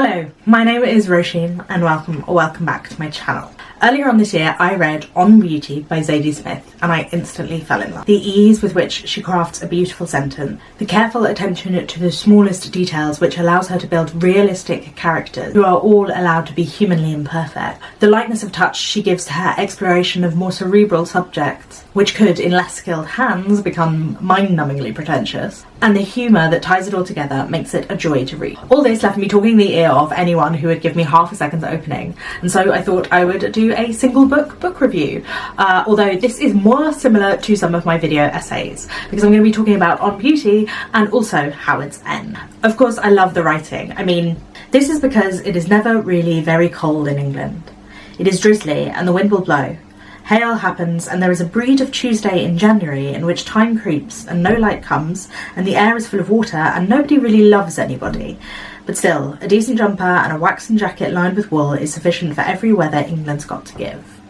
Hello, my name is Roisin and welcome back to my channel. Earlier on this year I read On Beauty by Zadie Smith and I instantly fell in love. The ease with which she crafts a beautiful sentence, the careful attention to the smallest details which allows her to build realistic characters who are all allowed to be humanly imperfect, the lightness of touch she gives to her exploration of more cerebral subjects which could, in less skilled hands, become mind-numbingly pretentious, and the humour that ties it all together makes it a joy to read. All this left me talking the ear of anyone who would give me half a second's opening, and so I thought I would do a single book review, although this is more similar to some of my video essays, because I'm going to be talking about On Beauty and also Howard's End. Of course, I love the writing. I mean, this is because it is never really very cold in England. It is drizzly and the wind will blow. Hail happens and there is a breed of Tuesday in January in which time creeps and no light comes and the air is full of water and nobody really loves anybody. But still, a decent jumper and a waxen jacket lined with wool is sufficient for every weather England's got to give.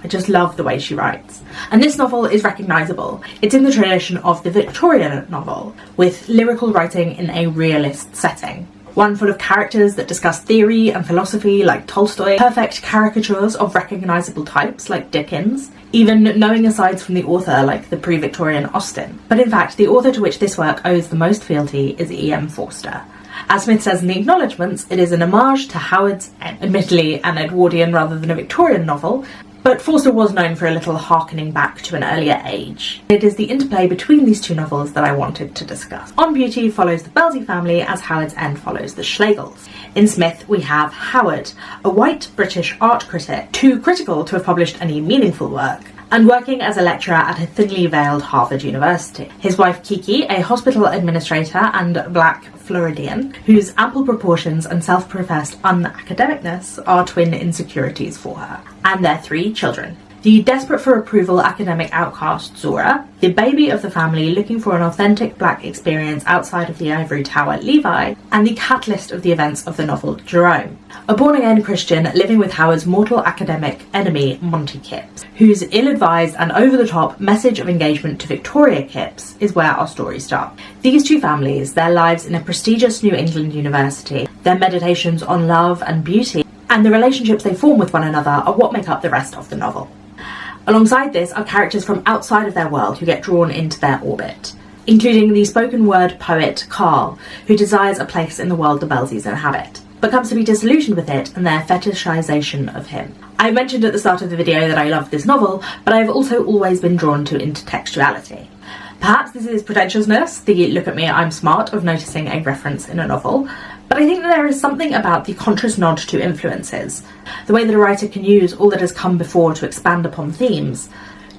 I just love the way she writes. And this novel is recognisable. It's in the tradition of the Victorian novel, with lyrical writing in a realist setting. One full of characters that discuss theory and philosophy like Tolstoy, perfect caricatures of recognisable types like Dickens, even knowing asides from the author like the pre-Victorian Austen. But in fact, the author to which this work owes the most fealty is E M Forster. As Smith says in the acknowledgements, it is an homage to Howard's End, admittedly an Edwardian rather than a Victorian novel, but Forster was known for a little harkening back to an earlier age. It is the interplay between these two novels that I wanted to discuss. On Beauty follows the Belsey family as Howard's End follows the Schlegels. In Smith we have Howard, a white British art critic, too critical to have published any meaningful work, and working as a lecturer at a thinly veiled Harvard University. His wife Kiki, a hospital administrator and black Floridian, whose ample proportions and self-professed unacademicness are twin insecurities for her, and their 3 children. The desperate for approval academic outcast Zora, the baby of the family looking for an authentic black experience outside of the ivory tower Levi, and the catalyst of the events of the novel Jerome, a born-again Christian living with Howard's mortal academic enemy Monty Kipps, whose ill-advised and over-the-top message of engagement to Victoria Kipps is where our story starts. These 2 families, their lives in a prestigious New England university, their meditations on love and beauty, and the relationships they form with one another are what make up the rest of the novel. Alongside this are characters from outside of their world who get drawn into their orbit, including the spoken word poet Carl, who desires a place in the world the Belseys inhabit, but comes to be disillusioned with it and their fetishization of him. I mentioned at the start of the video that I love this novel, but I have also always been drawn to intertextuality. Perhaps this is pretentiousness, the look at me, I'm smart of noticing a reference in a novel, but I think that there is something about the conscious nod to influences, the way that a writer can use all that has come before to expand upon themes,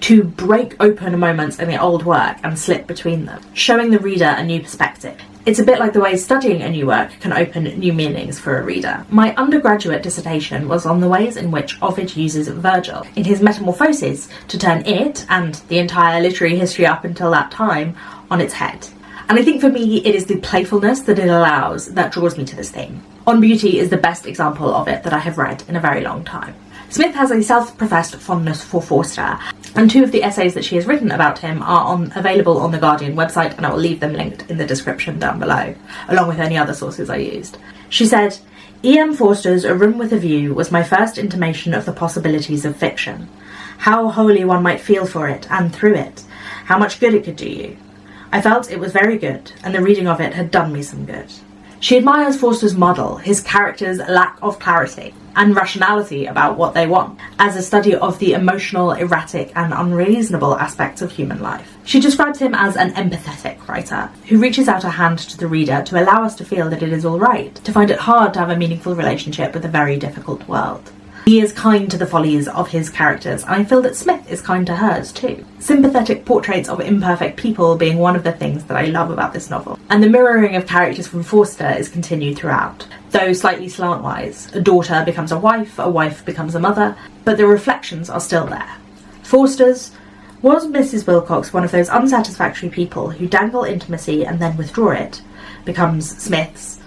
to break open moments in the old work and slip between them, showing the reader a new perspective. It's a bit like the way studying a new work can open new meanings for a reader. My undergraduate dissertation was on the ways in which Ovid uses Virgil in his Metamorphoses to turn it, and the entire literary history up until that time, on its head. And I think for me it is the playfulness that it allows that draws me to this theme. On Beauty is the best example of it that I have read in a very long time. Smith has a self-professed fondness for Forster, and 2 of the essays that she has written about him are available on the Guardian website, and I will leave them linked in the description down below, along with any other sources I used. She said, "E M Forster's A Room with a View was my first intimation of the possibilities of fiction. How wholly one might feel for it and through it, how much good it could do you. I felt it was very good, and the reading of it had done me some good." She admires Forster's model, his characters' lack of clarity and rationality about what they want, as a study of the emotional, erratic and unreasonable aspects of human life. She describes him as an empathetic writer, who reaches out a hand to the reader to allow us to feel that it is all right, to find it hard to have a meaningful relationship with a very difficult world. He is kind to the follies of his characters, and I feel that Smith is kind to hers too. Sympathetic portraits of imperfect people being one of the things that I love about this novel. And the mirroring of characters from Forster is continued throughout. Though slightly slantwise, a daughter becomes a wife becomes a mother, but the reflections are still there. Forster's was Mrs. Wilcox one of those unsatisfactory people who dangle intimacy and then withdraw it, becomes Smith's.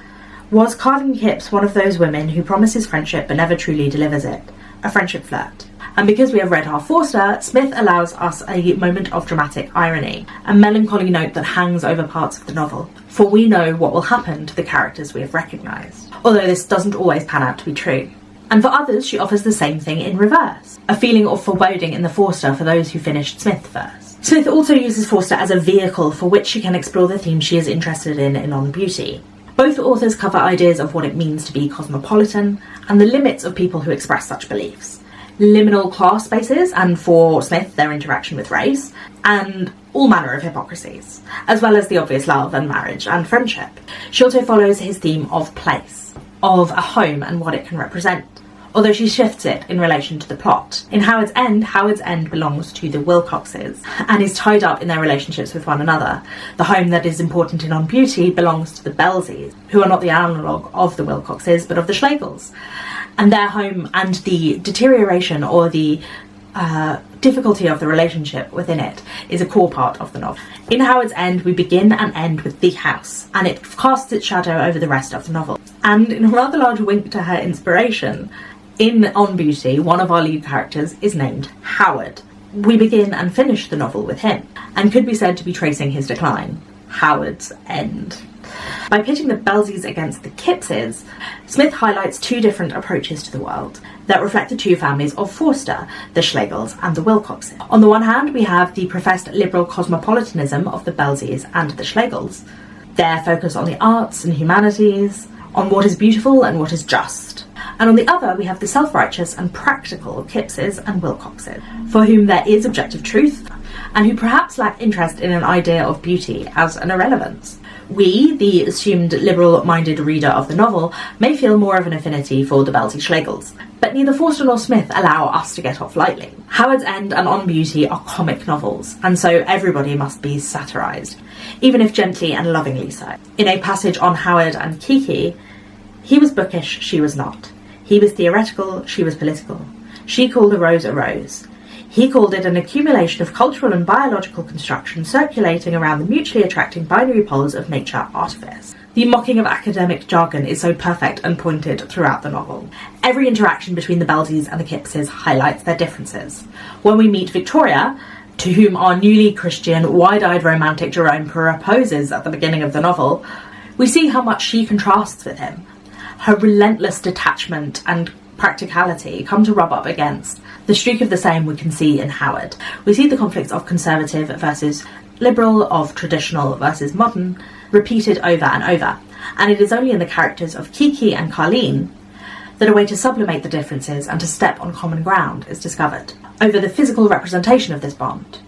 Was Carlin Kipps one of those women who promises friendship but never truly delivers it? A friendship flirt. And because we have read half Forster, Smith allows us a moment of dramatic irony, a melancholy note that hangs over parts of the novel, for we know what will happen to the characters we have recognised, although this doesn't always pan out to be true. And for others, she offers the same thing in reverse, a feeling of foreboding in the Forster for those who finished Smith first. Smith also uses Forster as a vehicle for which she can explore the themes she is interested in On Beauty. Both authors cover ideas of what it means to be cosmopolitan and the limits of people who express such beliefs. Liminal class spaces, and for Smith, their interaction with race, and all manner of hypocrisies, as well as the obvious love and marriage and friendship. She also follows his theme of place, of a home and what it can represent, although she shifts it in relation to the plot. In Howard's End belongs to the Wilcoxes and is tied up in their relationships with one another. The home that is important in On Beauty belongs to the Belsies, who are not the analogue of the Wilcoxes but of the Schlegels. And their home and the deterioration or the difficulty of the relationship within it is a core part of the novel. In Howard's End, we begin and end with the house, and it casts its shadow over the rest of the novel. And in a rather large wink to her inspiration, in On Beauty, one of our lead characters is named Howard. We begin and finish the novel with him, and could be said to be tracing his decline. Howard's End. By pitting the Belsies against the Kippses, Smith highlights two different approaches to the world that reflect the two families of Forster, the Schlegels and the Wilcoxes. On the one hand, we have the professed liberal cosmopolitanism of the Belsies and the Schlegels, their focus on the arts and humanities, on what is beautiful and what is just. And on the other, we have the self-righteous and practical Kippses and Wilcoxes, for whom there is objective truth, and who perhaps lack interest in an idea of beauty as an irrelevance. We, the assumed liberal-minded reader of the novel, may feel more of an affinity for the Belsie Schlegels, but neither Forster nor Smith allow us to get off lightly. Howard's End and On Beauty are comic novels, and so everybody must be satirised, even if gently and lovingly so. In a passage on Howard and Kiki, he was bookish, she was not. He was theoretical, she was political. She called a rose. He called it an accumulation of cultural and biological construction circulating around the mutually attracting binary poles of nature artifice. The mocking of academic jargon is so perfect and pointed throughout the novel. Every interaction between the Belsies and the Kippses highlights their differences. When we meet Victoria, to whom our newly Christian, wide-eyed romantic Jerome proposes at the beginning of the novel, we see how much she contrasts with him. Her relentless detachment and practicality come to rub up against the streak of the same we can see in Howard. We see the conflicts of conservative versus liberal, of traditional versus modern, repeated over and over, and it is only in the characters of Kiki and Carleen that a way to sublimate the differences and to step on common ground is discovered. Over the physical representation of this bond,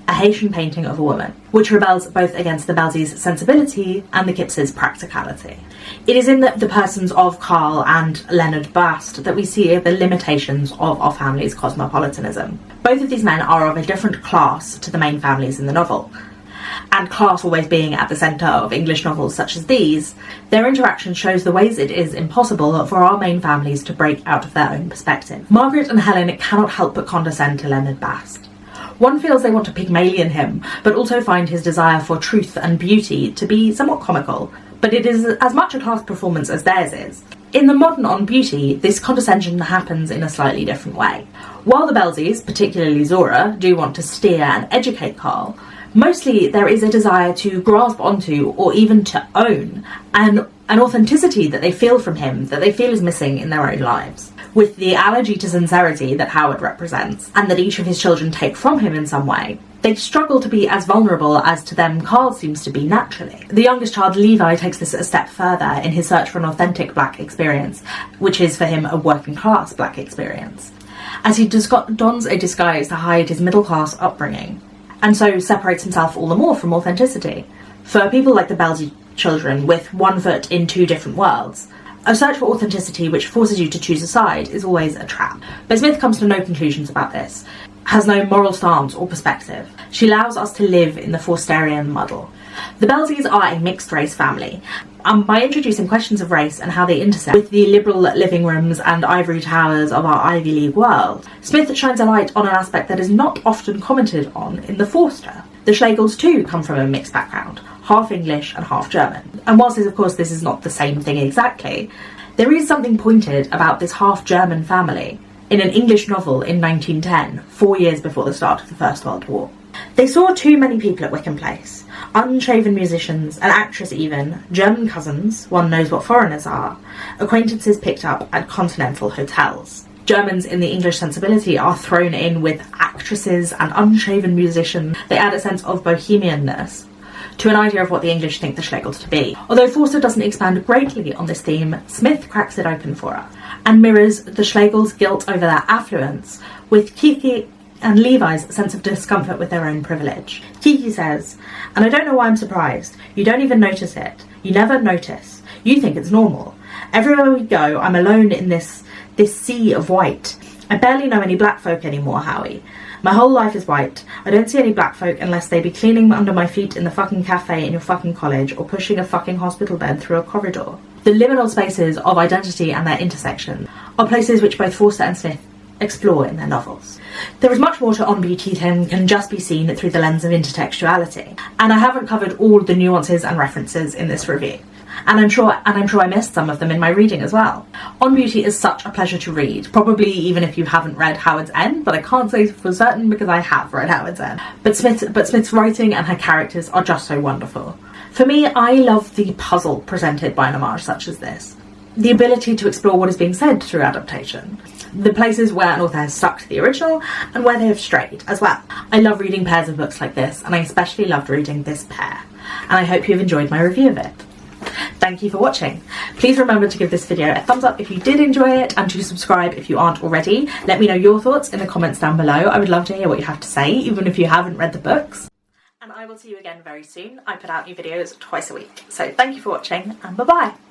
a Haitian painting of a woman, which rebels both against the Belsies' sensibility and the Kippses' practicality. It is in the persons of Carl and Leonard Bast that we see the limitations of our family's cosmopolitanism. Both of these men are of a different class to the main families in the novel, and class always being at the centre of English novels such as these, their interaction shows the ways it is impossible for our main families to break out of their own perspective. Margaret and Helen cannot help but condescend to Leonard Bast. One feels they want to Pygmalion him, but also find his desire for truth and beauty to be somewhat comical, but it is as much a class performance as theirs is. In the modern On Beauty, this condescension happens in a slightly different way. While the Belsies, particularly Zora, do want to steer and educate Carl, mostly there is a desire to grasp onto, or even to own, an authenticity that they feel from him, that they feel is missing in their own lives. With the allergy to sincerity that Howard represents, and that each of his children take from him in some way, they struggle to be as vulnerable as to them Carl seems to be naturally. The youngest child, Levi, takes this a step further in his search for an authentic black experience, which is for him a working class black experience, as he dons a disguise to hide his middle class upbringing, and so separates himself all the more from authenticity. For people like the Belsie children with one foot in two different worlds, a search for authenticity which forces you to choose a side is always a trap. But Smith comes to no conclusions about this, has no moral stance or perspective. She allows us to live in the Forsterian muddle. The Belsies are a mixed-race family, and by introducing questions of race and how they intersect with the liberal living rooms and ivory towers of our Ivy League world, Smith shines a light on an aspect that is not often commented on in the Forster. The Schlegels too come from a mixed background, half English and half German. And whilst of course this is not the same thing exactly, there is something pointed about this half German family in an English novel in 1910, 4 years before the start of the First World War. They saw too many people at Wickham Place. Unshaven musicians, an actress even, German cousins, one knows what foreigners are, acquaintances picked up at continental hotels. Germans in the English sensibility are thrown in with actresses and unshaven musicians. They add a sense of bohemianness to an idea of what the English think the Schlegels to be. Although Forster doesn't expand greatly on this theme, Smith cracks it open for her and mirrors the Schlegels' guilt over their affluence with Kiki and Levi's sense of discomfort with their own privilege. Kiki says, "And I don't know why I'm surprised. You don't even notice it. You never notice. You think it's normal. Everywhere we go, I'm alone in this sea of white. I barely know any black folk anymore, Howie. My whole life is white. I don't see any black folk unless they be cleaning under my feet in the fucking cafe in your fucking college or pushing a fucking hospital bed through a corridor." The liminal spaces of identity and their intersection are places which both Forster and Smith explore in their novels. There is much more to On Beauty than can just be seen through the lens of intertextuality, and I haven't covered all the nuances and references in this review. And I'm sure I missed some of them in my reading as well. On Beauty is such a pleasure to read, probably even if you haven't read Howard's End, but I can't say for certain because I have read Howard's End. But Smith's writing and her characters are just so wonderful. For me, I love the puzzle presented by an homage such as this. The ability to explore what is being said through adaptation. The places where an author has stuck to the original and where they have strayed as well. I love reading pairs of books like this, and I especially loved reading this pair. And I hope you've enjoyed my review of it. Thank you for watching. Please remember to give this video a thumbs up if you did enjoy it, and to subscribe if you aren't already. Let me know your thoughts in the comments down below. I would love to hear what you have to say, even if you haven't read the books. And I will see you again very soon. I put out new videos twice a week. So thank you for watching, and bye bye.